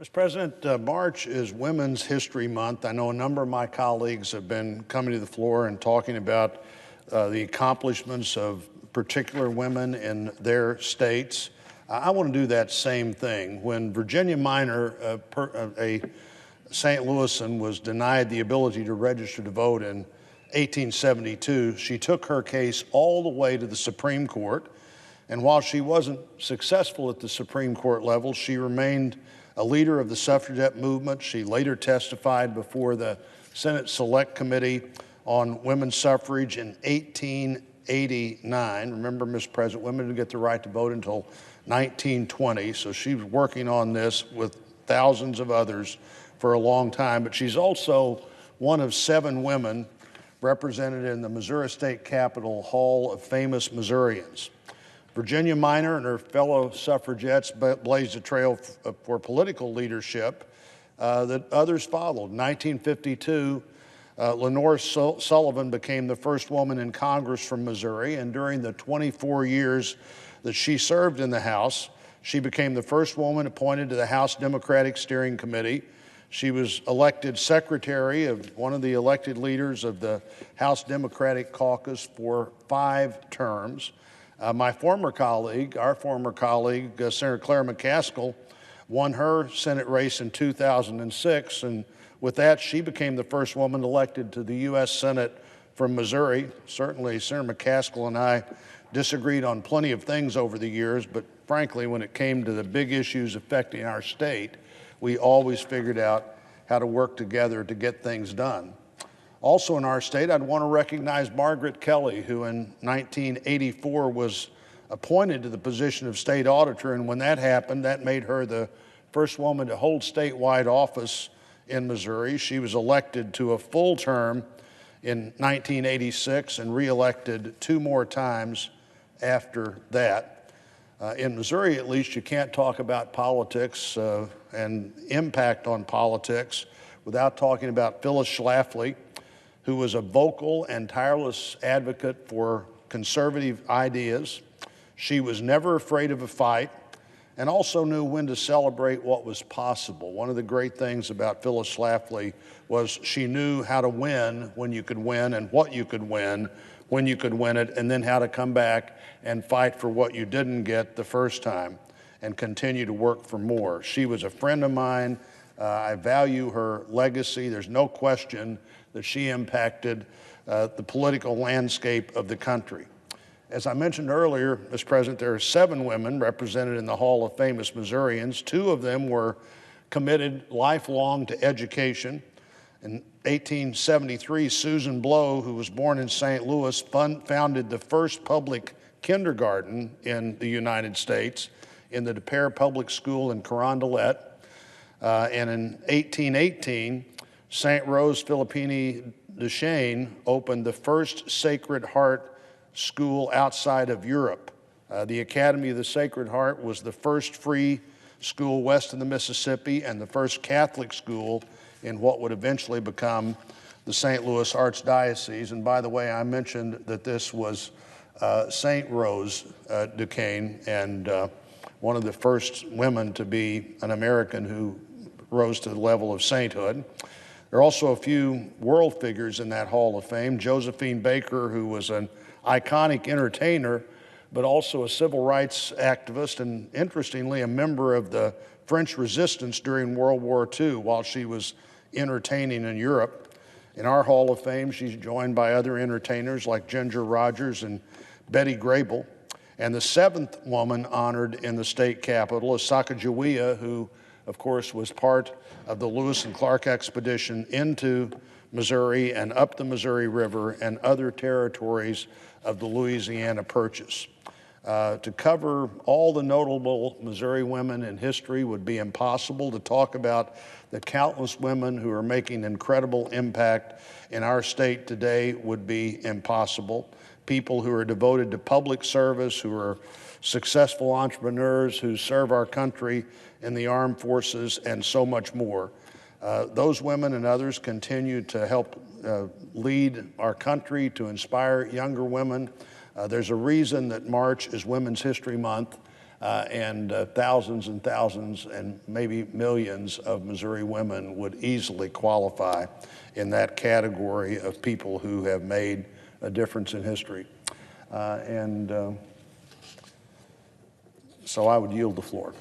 Mr. President, March is Women's History Month. I know a number of my colleagues have been coming to the floor and talking about the accomplishments of particular women in their states. I want to do that same thing. When Virginia Minor, a St. Louisan, was denied the ability to register to vote in 1872, she took her case all the way to the Supreme Court. And while she wasn't successful at the Supreme Court level, she remained a leader of the suffragette movement. She later testified before the Senate Select Committee on women's suffrage in 1889. Remember, Mr. President, women didn't get the right to vote until 1920, so she was working on this with thousands of others for a long time. But she's also one of 7 women represented in the Missouri State Capitol Hall of Famous Missourians. Virginia Minor and her fellow suffragettes blazed a trail for political leadership that others followed. In 1952, Lenore Sullivan became the first woman in Congress from Missouri, and during the 24 years that she served in the House, she became the first woman appointed to the House Democratic Steering Committee. She was elected secretary of one of the elected leaders of the House Democratic Caucus for 5 terms. Our former colleague, Senator Claire McCaskill, won her Senate race in 2006, and with that, she became the first woman elected to the U.S. Senate from Missouri. Certainly, Senator McCaskill and I disagreed on plenty of things over the years, but frankly, when it came to the big issues affecting our state, we always figured out how to work together to get things done. Also in our state, I'd want to recognize Margaret Kelly, who in 1984 was appointed to the position of state auditor, and when that happened, that made her the first woman to hold statewide office in Missouri. She was elected to a full term in 1986 and reelected 2 more times after that. In Missouri, at least, you can't talk about politics and impact on politics without talking about Phyllis Schlafly, who was a vocal and tireless advocate for conservative ideas. She was never afraid of a fight and also knew when to celebrate what was possible. One of the great things about Phyllis Schlafly was she knew how to win when you could win and what you could win when you could win it, and then how to come back and fight for what you didn't get the first time and continue to work for more. She was a friend of mine. I value her legacy. There's no question that she impacted the political landscape of the country. As I mentioned earlier, Mr. President, there are 7 women represented in the Hall of Famous Missourians. 2 of them were committed lifelong to education. In 1873, Susan Blow, who was born in St. Louis, founded the first public kindergarten in the United States in the DePere Public School in Carondelet. And in 1818, St. Rose Filippini Duchesne opened the first Sacred Heart school outside of Europe. The Academy of the Sacred Heart was the first free school west of the Mississippi and the first Catholic school in what would eventually become the St. Louis Archdiocese. And by the way, I mentioned that this was St. Rose Duquesne, and one of the first women to be an American who rose to the level of sainthood. There are also a few world figures in that Hall of Fame. Josephine Baker, who was an iconic entertainer, but also a civil rights activist, and interestingly, a member of the French resistance during World War II while she was entertaining in Europe. In our Hall of Fame, she's joined by other entertainers like Ginger Rogers and Betty Grable. And the 7th woman honored in the state capitol is Sacagawea, who, of course, was part of the Lewis and Clark expedition into Missouri and up the Missouri River and other territories of the Louisiana Purchase. To cover all the notable Missouri women in history would be impossible. To talk about the countless women who are making incredible impact in our state today would be impossible. People who are devoted to public service, who are successful entrepreneurs, who serve our country in the armed forces, and so much more. Those women and others continue to help lead our country, to inspire younger women. There's a reason that March is Women's History Month. and thousands and thousands and maybe millions of Missouri women would easily qualify in that category of people who have made a difference in history. So I would yield the floor.